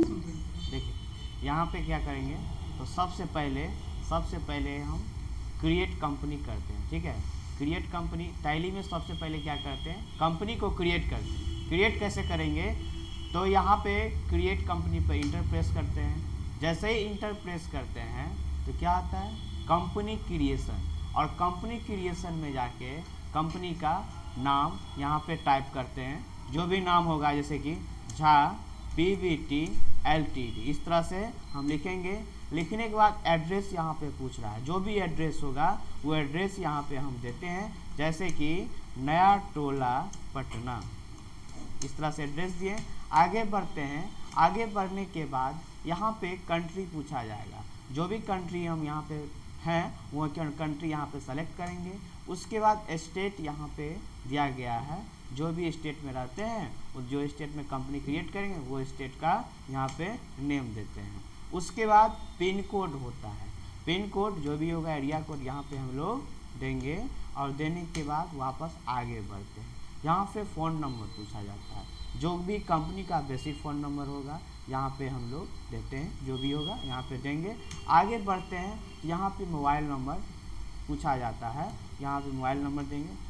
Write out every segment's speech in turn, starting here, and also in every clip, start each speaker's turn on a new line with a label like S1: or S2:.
S1: देखिए यहाँ पे क्या करेंगे, तो सबसे पहले हम क्रिएट कंपनी करते हैं। ठीक है, क्रिएट कंपनी टैली में सबसे पहले क्या करते हैं, कंपनी को क्रिएट करते हैं। क्रिएट कैसे करेंगे, तो यहाँ पे क्रिएट कंपनी पे इंटर प्रेस करते हैं। जैसे ही इंटर प्रेस करते हैं तो क्या आता है, कंपनी क्रिएशन, और कंपनी क्रिएशन में जाके कंपनी का नाम यहाँ पे टाइप करते हैं, जो भी नाम होगा, जैसे कि झा पीवीटी एलटीडी, इस तरह से हम लिखेंगे। लिखने के बाद एड्रेस यहाँ पे पूछ रहा है, जो भी एड्रेस होगा वो एड्रेस यहाँ पे हम देते हैं, जैसे कि नया टोला पटना, इस तरह से एड्रेस दिए। आगे बढ़ते हैं, आगे बढ़ने के बाद यहाँ पे कंट्री पूछा जाएगा, जो भी कंट्री हम यहाँ पे हैं वो कंट्री यहाँ पे सेलेक्ट करेंगे। उसके बाद स्टेट यहाँ पे दिया गया है, जो भी स्टेट में रहते हैं, वो जो स्टेट में कंपनी क्रिएट करेंगे वो स्टेट का यहाँ पे नेम देते हैं। उसके बाद पिन कोड होता है, पिन कोड जो भी होगा, एरिया कोड यहाँ पे हम लोग देंगे, और देने के बाद वापस आगे बढ़ते हैं। यहाँ पे फ़ोन नंबर पूछा जाता है, जो भी कंपनी का बेसिक फ़ोन नंबर होगा यहाँ पे हम लोग देते हैं, जो भी होगा यहाँ पे देंगे। आगे बढ़ते हैं, यहाँ पे मोबाइल नंबर पूछा जाता है, यहाँ पे मोबाइल नंबर देंगे।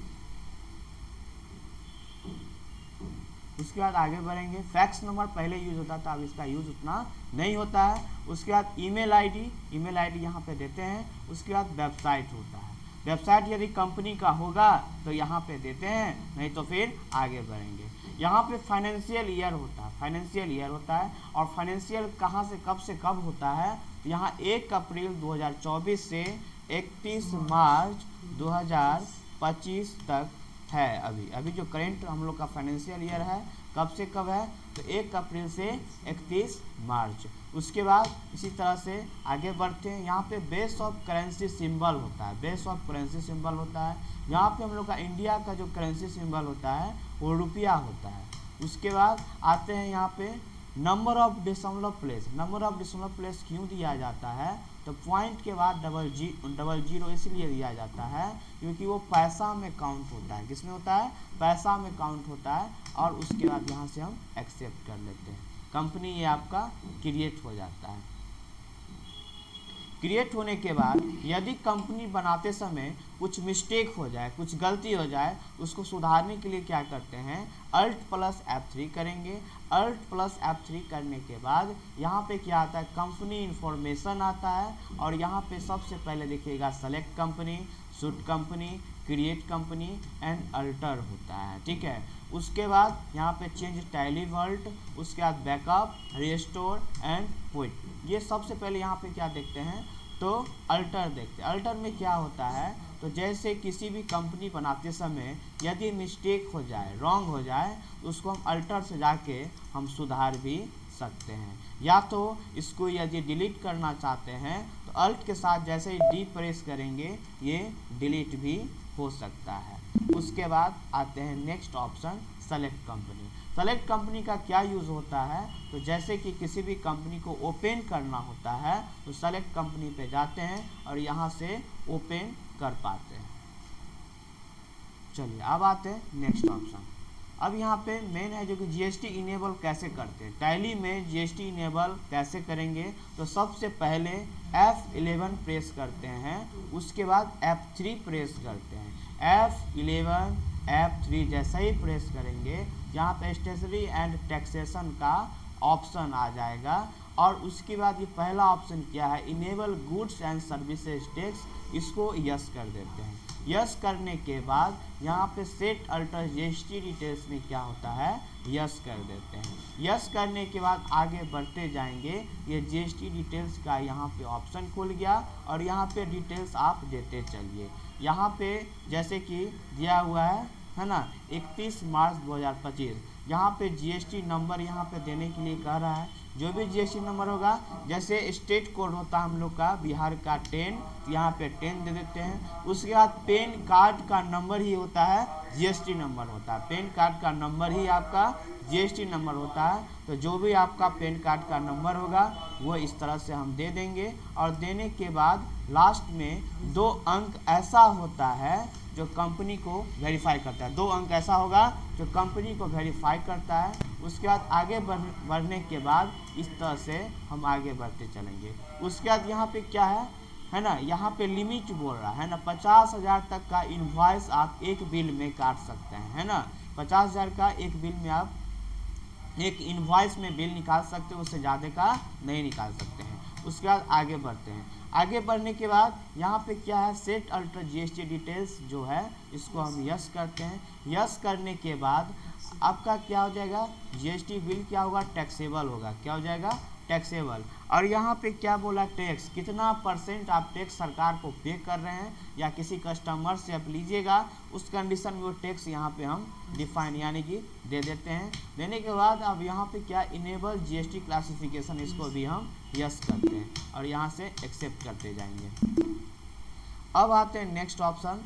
S1: उसके बाद आगे बढ़ेंगे, फैक्स नंबर पहले यूज़ होता था, अब इसका यूज़ उतना नहीं होता है। उसके बाद ईमेल आईडी यहाँ पे देते हैं। उसके बाद वेबसाइट होता है, वेबसाइट यदि कंपनी का होगा तो यहाँ पे देते हैं, नहीं तो फिर आगे बढ़ेंगे। यहाँ पे फाइनेंशियल ईयर होता है, फाइनेंशियल ईयर होता है, और फाइनेंशियल कहाँ से कब होता है, तो यहाँ 1 अप्रैल 2024 से 31 मार्च 2025 तक है। अभी जो करेंट हम लोग का फाइनेंशियल ईयर है, कब से कब है, तो 1 अप्रैल से 31 मार्च। उसके बाद इसी तरह से आगे बढ़ते हैं। यहाँ पे बेस ऑफ करेंसी सिंबल होता है, बेस ऑफ करेंसी सिंबल होता है। यहाँ पे हम लोग का इंडिया का जो करेंसी सिंबल होता है वो रुपया होता है। उसके बाद आते हैं यहाँ पे number of decimal place. Number of decimal place क्यों दिया जाता है, तो पॉइंट के बाद डबल जीरो इसलिए दिया जाता है क्योंकि वो पैसा में काउंट होता है। किसमें होता है, पैसा में काउंट होता है। और उसके बाद यहाँ से हम एक्सेप्ट कर लेते हैं, कंपनी ये आपका क्रिएट हो जाता है। क्रिएट होने के बाद यदि कंपनी बनाते समय कुछ मिस्टेक हो जाए, कुछ गलती हो जाए, उसको सुधारने के लिए क्या करते हैं, Alt+F3 करेंगे। Alt+F3 करने के बाद यहाँ पे क्या आता है, कंपनी इंफॉर्मेशन आता है, और यहाँ पे सबसे पहले देखिएगा select company, shoot company, create company and alter होता है। ठीक है, उसके बाद यहाँ पे चेंज टैली वर्ल्ड, उसके बाद बैकअप, रिस्टोर एंड क्विट, ये सबसे पहले यहाँ पे क्या देखते हैं, तो अल्टर देखते हैं। अल्टर में क्या होता है, तो जैसे किसी भी कंपनी बनाते समय यदि मिस्टेक हो जाए, रॉन्ग हो जाए, तो उसको हम अल्टर से जाके हम सुधार भी सकते हैं। या तो इसको यदि डिलीट करना चाहते हैं तो अल्ट के साथ जैसे ही डी प्रेस करेंगे ये डिलीट भी हो सकता है। उसके बाद आते हैं next option, select company. Select company का क्या यूज़ होता है, तो जैसे कि किसी भी कंपनी को ओपन करना होता है तो सेलेक्ट कंपनी पे जाते हैं और यहाँ से ओपन कर पाते हैं। चलिए अब आते हैं नेक्स्ट ऑप्शन। अब यहाँ पे मेन है जो कि जीएसटी इनेबल कैसे करते हैं। टैली में जीएसटी इनेबल कैसे करेंगे, तो सबसे पहले F11 प्रेस करते हैं, उसके बाद F3 प्रेस करते हैं। F11 F3 जैसा ही प्रेस करेंगे यहाँ पे स्टेशनरी एंड टैक्सेशन का ऑप्शन आ जाएगा, और उसके बाद ये पहला ऑप्शन क्या है, enable goods and services tax, इसको यस कर देते हैं। यस करने के बाद यहाँ पे सेट अल्टर जीएसटी डिटेल्स में क्या होता है, यस कर देते हैं। यस करने के बाद आगे बढ़ते जाएंगे, ये जीएसटी डिटेल्स का यहाँ पे ऑप्शन खुल गया, और यहाँ पे डिटेल्स आप देते चलिए। यहाँ पे जैसे कि दिया हुआ है ना, 31 मार्च 2025, यहाँ पे जीएसटी नंबर यहाँ पे देने के लिए कह रहा है। जो भी जीएसटी नंबर होगा, जैसे स्टेट कोड होता है हम लोग का बिहार का 10, यहाँ पे 10 दे देते हैं। उसके बाद पैन कार्ड का नंबर ही होता है जीएसटी नंबर होता है, पैन कार्ड का नंबर ही आपका जीएसटी नंबर होता है। तो जो भी आपका पैन कार्ड का नंबर होगा वो इस तरह से हम दे देंगे, और देने के बाद लास्ट में 2 अंक ऐसा होता है जो कंपनी को वेरीफाई करता है। 2 अंक ऐसा होगा जो कंपनी को वेरीफाई करता है, उसके बाद आगे बढ़ने के बाद इस तरह से हम आगे बढ़ते चलेंगे। उसके बाद यहाँ पे क्या है ना, यहाँ पे लिमिट बोल रहा है ना, 50,000 तक का इनवॉइस आप एक बिल में काट सकते हैं, है ना। 50,000 का एक बिल में आप एक इनवॉइस में बिल निकाल सकते हो, उससे ज़्यादा का नहीं निकाल सकते हैं। उसके बाद आगे बढ़ते हैं। आगे बढ़ने के बाद यहाँ पे क्या है, सेट अल्टर जीएसटी डिटेल्स जो है इसको हम यस करते हैं। यस करने के बाद आपका क्या हो जाएगा, जीएसटी बिल क्या होगा, टैक्सेबल होगा। क्या हो जाएगा, टैक्सेबल। और यहाँ पे क्या बोला, टैक्स कितना % आप टैक्स सरकार को पे कर रहे हैं या किसी कस्टमर से आप लीजिएगा, उस कंडीशन में वो टैक्स यहाँ पे हम डिफाइन यानी कि दे देते हैं। देने के बाद अब यहाँ पे क्या, इनेबल जीएसटी क्लासिफिकेशन, इसको भी हम यस करते हैं और यहाँ से एक्सेप्ट करते जाएंगे। अब आते हैं नेक्स्ट ऑप्शन।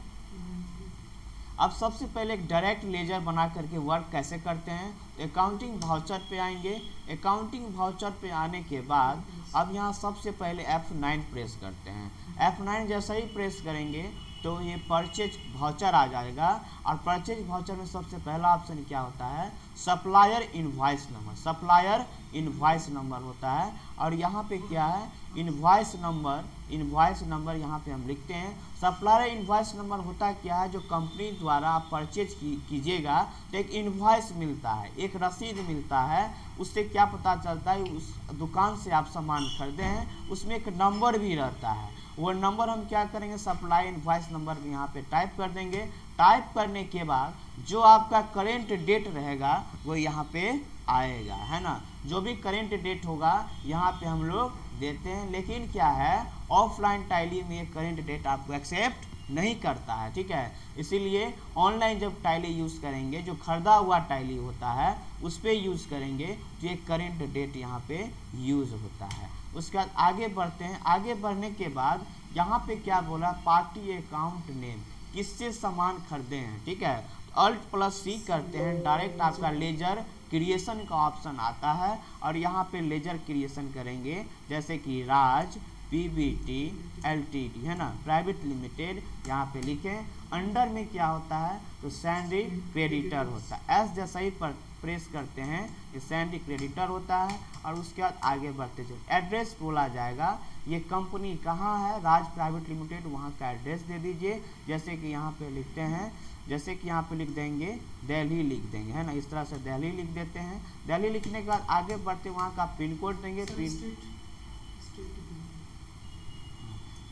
S1: अब सबसे पहले एक डायरेक्ट लेजर बना करके वर्क कैसे करते हैं। अकाउंटिंग वाउचर पे आएंगे। अकाउंटिंग वाउचर पे आने के बाद अब यहाँ सबसे पहले F9 प्रेस करते हैं। F9 जैसा ही प्रेस करेंगे तो ये परचेज वाउचर आ जाएगा और परचेज वाउचर में सबसे पहला ऑप्शन क्या होता है, supplier invoice number. Supplier invoice number होता है और यहाँ पे क्या है, इनवॉइस नंबर यहाँ पे हम लिखते हैं। सप्लायर इनवॉइस नंबर होता क्या है, जो कंपनी द्वारा आप परचेज कीजिएगा तो एक इनवॉइस मिलता है, एक रसीद मिलता है। उससे क्या पता चलता है, उस दुकान से आप सामान खरीदे हैं, उसमें एक नंबर भी रहता है। वो नंबर हम क्या करेंगे, सप्लाई इनवॉइस नंबर यहाँ पे टाइप कर देंगे। टाइप करने के बाद जो आपका करेंट डेट रहेगा वो यहाँ पे आएगा, है ना। जो भी करेंट डेट होगा यहाँ पे हम लोग देते हैं। लेकिन क्या है, ऑफलाइन टैली में ये करेंट डेट आपको एक्सेप्ट नहीं करता है, ठीक है। इसीलिए ऑनलाइन जब टैली यूज़ करेंगे, जो खरीदा हुआ टैली होता है उस पर यूज़ करेंगे तो ये करेंट डेट यहाँ पे यूज़ होता है। उसके बाद आगे बढ़ते हैं। आगे बढ़ने के बाद यहाँ पे क्या बोला, पार्टी अकाउंट नेम, किससे सामान खरीदे हैं, ठीक है। Alt+C करते हैं, डायरेक्ट आपका लेजर क्रिएशन का ऑप्शन आता है और यहाँ पे लेजर क्रिएशन करेंगे, जैसे कि राज PBT LTD, है ना, प्राइवेट लिमिटेड, यहाँ पे लिखें। अंडर में क्या होता है, तो सैलरी क्रेडिटर होता है। एस जैसा ही प्रेस करते हैं ये सैलरी क्रेडिटर होता है और उसके बाद आगे बढ़ते चले। एड्रेस बोला जाएगा, ये कंपनी कहाँ है, राज प्राइवेट लिमिटेड, वहाँ का एड्रेस दे दीजिए। जैसे कि यहाँ पे लिखते हैं, जैसे कि यहाँ पे लिख देंगे दिल्ली, लिख देंगे, है ना, इस तरह से दिल्ली लिख देते हैं। दिल्ली लिखने के बाद आगे बढ़ते वहाँ का पिन कोड देंगे।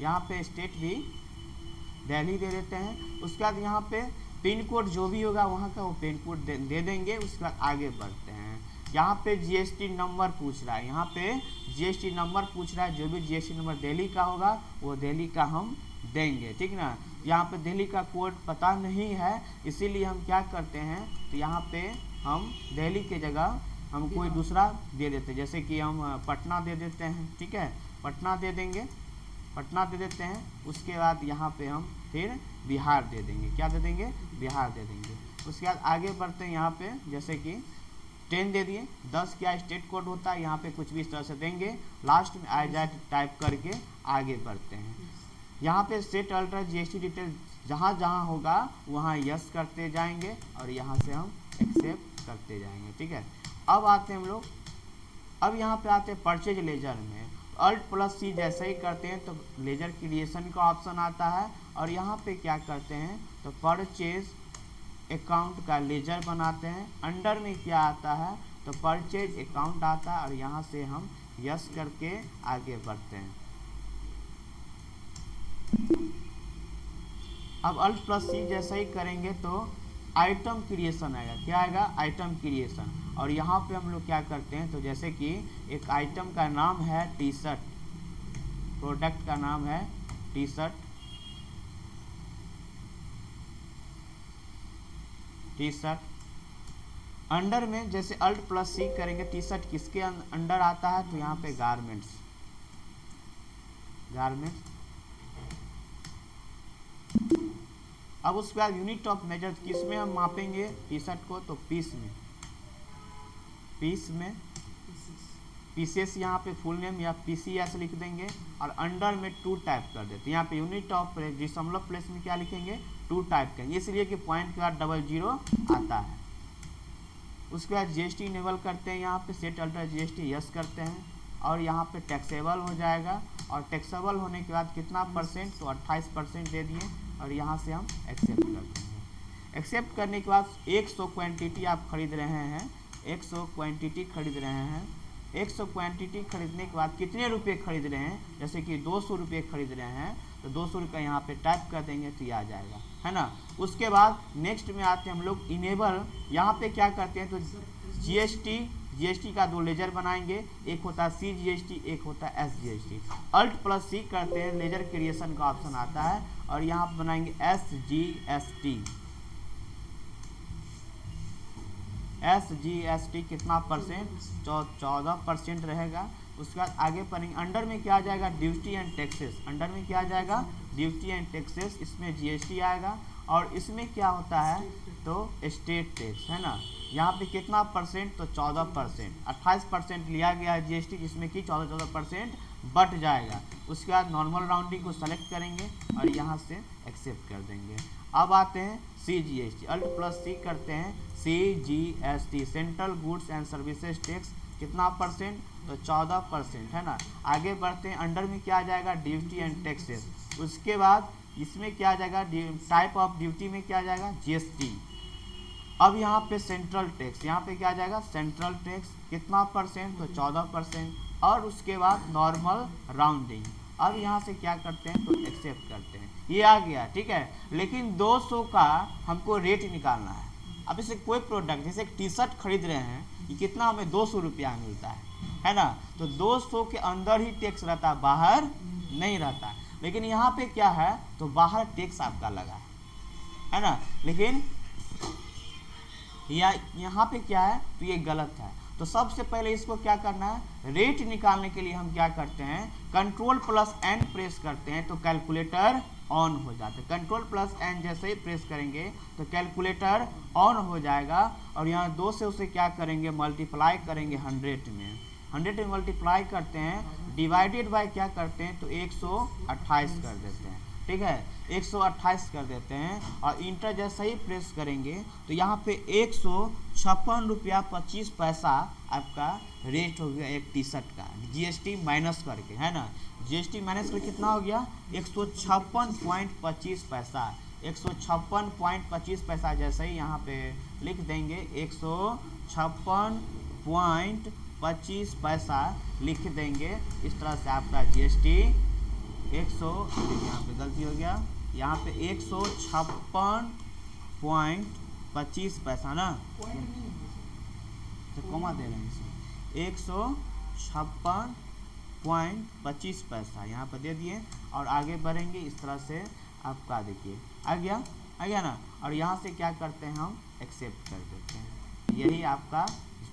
S1: यहाँ पे स्टेट भी दिल्ली दे देते हैं। उसके बाद यहाँ पे पिन कोड जो भी होगा वहाँ का वो पिन कोड दे देंगे। उसके बाद आगे बढ़ते हैं। यहाँ पे जीएसटी नंबर पूछ रहा है, यहाँ पे जीएसटी नंबर पूछ रहा है। जो भी जीएसटी नंबर दिल्ली का होगा वो दिल्ली का हम देंगे, ठीक ना। यहाँ पे दिल्ली का कोड पता नहीं है, इसीलिए हम क्या करते हैं, तो यहाँ पे हम दिल्ली के जगह हम कोई दूसरा दे देते हैं। जैसे कि हम पटना दे देते हैं, ठीक है, पटना दे देंगे, पटना दे देते हैं। उसके बाद यहाँ पे हम फिर बिहार दे देंगे। क्या दे देंगे, बिहार दे देंगे। उसके बाद आगे बढ़ते हैं। यहाँ पे जैसे कि 10 दे दिए। 10 क्या स्टेट कोड होता है, यहाँ पे कुछ भी इस तरह से देंगे। लास्ट में आ जाए टाइप करके आगे बढ़ते हैं। यहाँ पे सेट अल्टर जीएसटी डिटेल जहाँ जहाँ होगा वहाँ यस करते जाएंगे और यहाँ से हम एक्सेप्ट करते जाएंगे, ठीक है। अब आते हैं हम लोग, अब यहाँ पे आते हैं परचेज लेजर में। Alt+C जैसे ही करते हैं तो लेजर क्रिएशन का ऑप्शन आता है और यहाँ पे क्या करते हैं, तो परचेज अकाउंट का लेजर बनाते हैं। अंडर में क्या आता है, तो परचेज अकाउंट आता है और यहाँ से हम यस करके आगे बढ़ते हैं। अब Alt+C जैसा ही करेंगे तो आइटम क्रिएशन आएगा। क्या आएगा, आइटम क्रिएशन। और यहाँ पे हम लोग क्या करते हैं, तो जैसे कि एक आइटम का नाम है टी शर्ट, प्रोडक्ट का नाम है T shirt, T shirt. Under में जैसे Alt+C करेंगे, टी शर्ट किसके अंडर आता है, तो यहाँ पे गारमेंट्स, गारमेंट्स। अब उसके बाद यूनिट ऑफ मेजर किस में हम मापेंगे टी शर्ट को, तो पीस में, पीस में, पीसेस यहाँ पे फुल नेम या PCS लिख देंगे और अंडर में 2 टाइप कर देते हैं। यहाँ पे यूनिट ऑफ प्लेस, दशमलव प्लेस में क्या लिखेंगे, 2 टाइप करेंगे, इसलिए कि पॉइंट के बाद 00 आता है। उसके बाद जीएसटी इनेबल करते हैं, यहाँ पे सेट अल्टर जीएसटी यस करते हैं और यहाँ पे टैक्सेबल हो जाएगा। और टैक्सेबल होने के बाद कितना परसेंट, तो 28% दे दिए और यहाँ से हम एक्सेप्ट कर देंगे। एक्सेप्ट करने के बाद 100 क्वांटिटी आप खरीद रहे हैं, 100 क्वांटिटी खरीद रहे हैं। 100 क्वांटिटी खरीदने के बाद कितने रुपए खरीद रहे हैं, जैसे कि 200 रुपये खरीद रहे हैं तो 200 रुपये यहाँ पे टाइप कर देंगे तो ये आ जाएगा, है ना। उसके बाद नेक्स्ट में आते हैं हम लोग इनेबल। यहाँ पे क्या करते हैं, तो जीएसटी का 2 लेजर बनाएंगे, एक होता है CGST, एक होता है SGST। Alt+C करते हैं, लेजर क्रिएशन का ऑप्शन आता है और यहाँ पर बनाएंगे SGST कितना परसेंट, 14% रहेगा। उसके बाद आगे पढ़ेंगे, अंडर में क्या आ जाएगा, ड्यूटी एंड टैक्सेस। अंडर में क्या आ जाएगा, ड्यूटी एंड टैक्सेस, इसमें जीएसटी आएगा। और इसमें क्या होता है, तो स्टेट टैक्स, है ना। यहाँ पे कितना परसेंट, तो 14%, 28% लिया गया है जीएसटी, जिसमें कि 14% बट जाएगा। उसके बाद नॉर्मल राउंडिंग को सेलेक्ट करेंगे और यहाँ से एक्सेप्ट कर देंगे। अब आते हैं CGST, Alt+C करते हैं, CGST central goods and services tax, कितना परसेंट, तो 14%, है ना। आगे बढ़ते हैं, अंडर में क्या आ जाएगा, ड्यूटी एंड टैक्सेस। उसके बाद इसमें क्या आ जाएगा, टाइप ऑफ ड्यूटी में क्या आ जाएगा, जीएसटी। अब यहाँ पे सेंट्रल टैक्स, यहाँ पे क्या आ जाएगा, सेंट्रल टैक्स, कितना परसेंट, तो 14%। और उसके बाद नॉर्मल राउंडिंग। अब यहाँ से क्या करते हैं, तो एक्सेप्ट करते हैं, ये आ गया, ठीक है। लेकिन 200 का हमको रेट निकालना है। अब इसे कोई प्रोडक्ट, जैसे एक टी-शर्ट खरीद रहे हैं, ये कितना हमें 200 रुपया मिलता है ना। तो 200 के अंदर ही टैक्स रहता है, बाहर नहीं रहता। लेकिन यहाँ पे क्या है, तो बाहर टैक्स आपका लगा है ना। लेकिन यहाँ पे क्या है, तो ये गलत है। तो सबसे पहले इसको क्या करना है, रेट निकालने के लिए हम क्या करते हैं, Ctrl+N प्रेस करते हैं तो कैलकुलेटर ऑन हो जाता है। Ctrl+N जैसे ही प्रेस करेंगे तो कैलकुलेटर ऑन हो जाएगा। और यहाँ 2 से उसे क्या करेंगे, मल्टीप्लाई करेंगे 100 में। 100 में मल्टीप्लाई करते हैं, डिवाइडेड बाय क्या करते हैं, तो 128 कर देते हैं, ठीक है। 128 कर देते हैं और इंटर जैसे ही प्रेस करेंगे तो यहाँ पे 156 रुपया 25 पैसा आपका रेट हो गया एक टी-शर्ट का, जीएसटी माइनस करके, है ना। जीएसटी माइनस करके कितना हो गया, 156.25 पैसा। 156.25 पैसा जैसे ही यहाँ पे लिख देंगे, 156.25 पैसा लिख देंगे। इस तरह से आपका जीएसटी 100, यहाँ पे गलती हो गया, यहाँ पे 156.25 पैसा ना, तो कमा दे रहे हैं इसमें, 156.25 पैसा यहाँ पर दे दिए। और आगे बढ़ेंगे इस तरह से, आपका देखिए आ गया ना। और यहाँ से क्या करते हैं, हम एक्सेप्ट कर देते हैं। यही आपका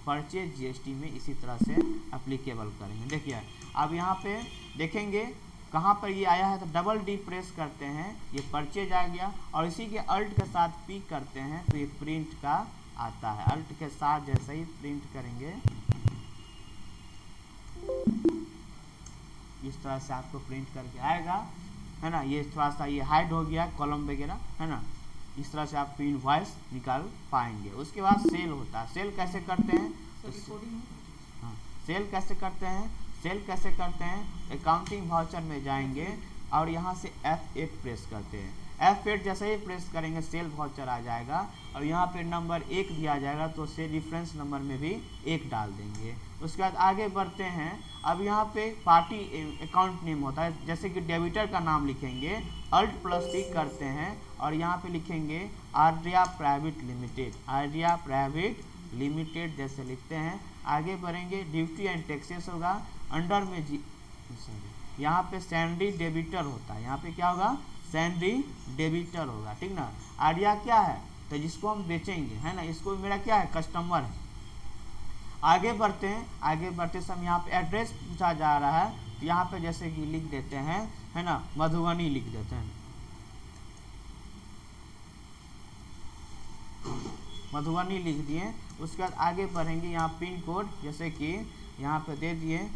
S1: परचेज जीएसटी में इसी तरह से एप्लीकेबल करेंगे। देखिए अब यहाँ पे देखेंगे कहाँ पर ये आया है, तो डबल डी प्रेस करते हैं, ये परचेज आ गया। और इसी के अल्ट के साथ पी करते हैं तो ये प्रिंट का आता है। अल्ट के साथ जैसे ही प्रिंट करेंगे इस तरह से आपको प्रिंट करके आएगा, है ना। ये थोड़ा सा ये हाइड हो गया कॉलम वगैरह, है ना। इस तरह से आप इनवॉइस निकाल पाएंगे। उसके बाद सेल होता है। सेल कैसे करते हैं, तो हाँ, सेल कैसे करते हैं, अकाउंटिंग वाउचर में जाएंगे और यहाँ से F8 प्रेस करते हैं। F8 जैसे ही प्रेस करेंगे सेल वाउचर आ जाएगा और यहाँ पे नंबर 1 दिया जाएगा तो से रेफरेंस नंबर में भी 1 डाल देंगे। उसके बाद आगे बढ़ते हैं। अब यहाँ पे पार्टी अकाउंट नेम होता है, जैसे कि डेबिटर का नाम लिखेंगे, Alt+C करते हैं और यहाँ पे लिखेंगे आर्या प्राइवेट लिमिटेड जैसे लिखते हैं। आगे बढ़ेंगे, ड्यूटी एंड टैक्सेस होगा, अंडर में यहाँ पे सैलरी डेबिटर होता है, यहाँ पे क्या होगा, सैलरी डेबिटर होगा, ठीक ना। आर्या क्या है, तो जिसको हम बेचेंगे, है ना, इसको मेरा क्या है, कस्टमर है। आगे बढ़ते समय यहाँ पे एड्रेस पूछा जा रहा है, तो यहाँ पे जैसे कि लिख देते हैं, है ना, मधुबनी लिख देते हैं, मधुबनी लिख दिए। उसके बाद आगे बढ़ेंगे, यहाँ पिन कोड जैसे कि यहाँ पे दे दिए,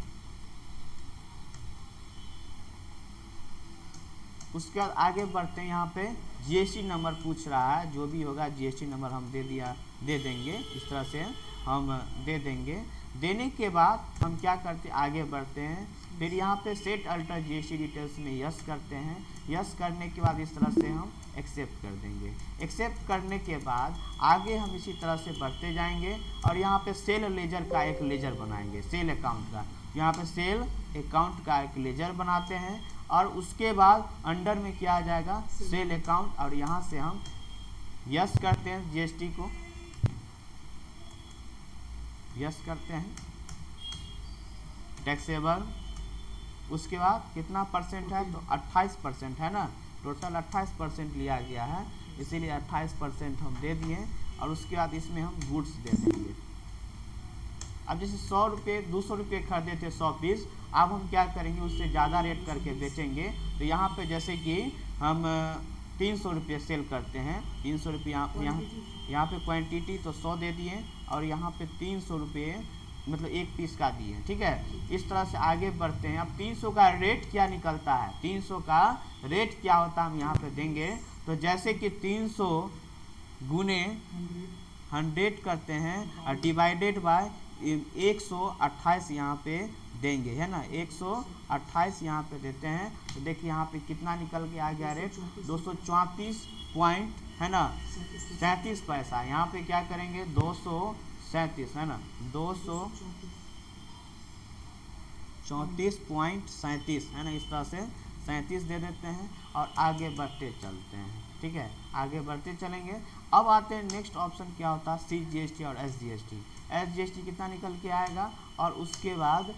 S1: उसके बाद आगे बढ़ते हैं। यहाँ पे जीएसटी नंबर पूछ रहा है, जो भी होगा जीएसटी नंबर हम दे देंगे, इस तरह से हम दे देंगे। देने के बाद हम क्या करते हैं, आगे बढ़ते हैं। फिर यहाँ पे सेट अल्टर जीएसटी डिटेल्स में यस करते हैं। यस करने के बाद इस तरह से हम एक्सेप्ट कर देंगे। एक्सेप्ट करने के बाद आगे हम इसी तरह से बढ़ते जाएंगे और यहाँ पे सेल लेजर का एक लेजर बनाएंगे, सेल अकाउंट का। यहाँ पे सेल अकाउंट का एक लेजर बनाते हैं और उसके बाद अंडर में क्या आ जाएगा, सेल अकाउंट, और यहाँ से हम यस करते हैं, जीएसटी को यस करते हैं, टैक्सेबल। उसके बाद कितना परसेंट है, तो 28% है ना, टोटल 28% लिया गया है, इसीलिए 28% हम दे दिए। और उसके बाद इसमें हम गुड्स दे देंगे। अब जैसे 100 रुपये 200 रुपये खरीदे थे 100 पीस, अब हम क्या करेंगे, उससे ज़्यादा रेट करके बेचेंगे। तो यहाँ पे जैसे कि हम 300 रुपये सेल करते हैं, 300 रुपये यहाँ पे क्वांटिटी तो 100 दे दिए और यहाँ पे 300 रुपये मतलब एक पीस का दिए, ठीक है। इस तरह से आगे बढ़ते हैं। अब 300 का रेट क्या निकलता है, 300 का रेट क्या होता है हम यहाँ पे देंगे। तो जैसे कि 300 गुने 100 करते हैं और डिवाइडेड बाय 128 यहाँ पे देंगे, है ना, 128 यहाँ पे देते हैं। तो देखिए यहाँ पे कितना निकल के आ गया रेट, 234 पॉइंट, है ना, 37 पैसा। यहाँ पे क्या करेंगे, 237, है ना, 234.37, है ना, इस तरह से 37 दे देते हैं और आगे बढ़ते चलते हैं, ठीक है, आगे बढ़ते चलेंगे। अब आते हैं नेक्स्ट ऑप्शन क्या होता है, CGST और SGST। SGST कितना निकल के आएगा और उसके बाद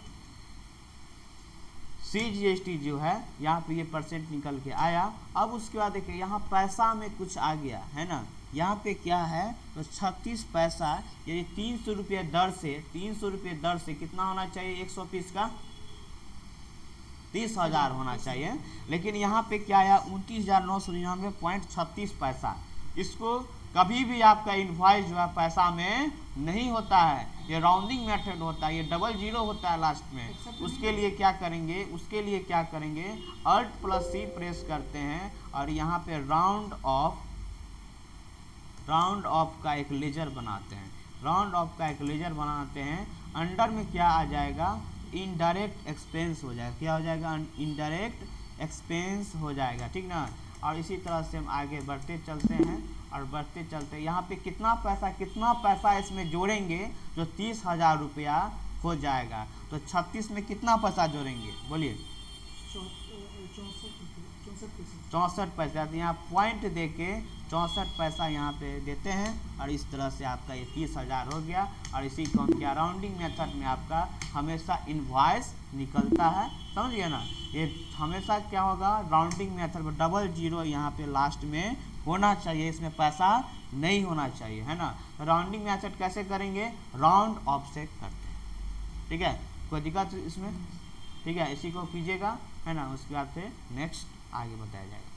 S1: CGST जो है यहाँ पे ये परसेंट निकल के आया। अब उसके बाद देखिए यहाँ पैसा में कुछ आ गया, है ना, यहाँ पे क्या है, तो 36 पैसा, यानी 300 रुपये दर से, 300 रुपये दर से कितना होना चाहिए, 100 पीस का 30,000 होना चाहिए। लेकिन यहाँ पे क्या आया, 29,999.36 पैसा। इसको कभी भी आपका इनवॉइस जो है पैसा में नहीं होता है, ये राउंडिंग मेथड होता है, ये डबल जीरो होता है लास्ट में। उसके लिए क्या करेंगे, Alt+C प्रेस करते हैं और यहाँ पे राउंड ऑफ का एक लेजर बनाते हैं, राउंड ऑफ का एक लेजर बनाते हैं। अंडर में क्या आ जाएगा, इनडायरेक्ट एक्सपेंस हो जाएगा, क्या हो जाएगा, इनडायरेक्ट एक्सपेंस हो जाएगा, ठीक ना। और इसी तरह से हम आगे बढ़ते चलते हैं और बढ़ते चलते यहाँ पे कितना पैसा इसमें जोड़ेंगे, जो 30,000 रुपया हो जाएगा। तो 36 में कितना पैसा जोड़ेंगे, बोलिए, 64 पैसा। तो यहाँ पॉइंट दे के 64 पैसा यहाँ पे देते हैं और इस तरह से आपका ये 30,000 हो गया। और इसी को हम क्या, राउंडिंग मेथड में आपका हमेशा इनवॉइस निकलता है, समझ गए ना। ये हमेशा क्या होगा, राउंडिंग मेथड में डबल जीरो यहाँ पे लास्ट में होना चाहिए, इसमें पैसा नहीं होना चाहिए, है ना। राउंडिंग मेथड कैसे करेंगे, राउंड ऑफ से करते हैं, ठीक है, कोई दिक्कत इसमें, ठीक है, इसी को कीजिएगा, है ना। उसके बाद फिर नेक्स्ट आगे बताया जाएगा।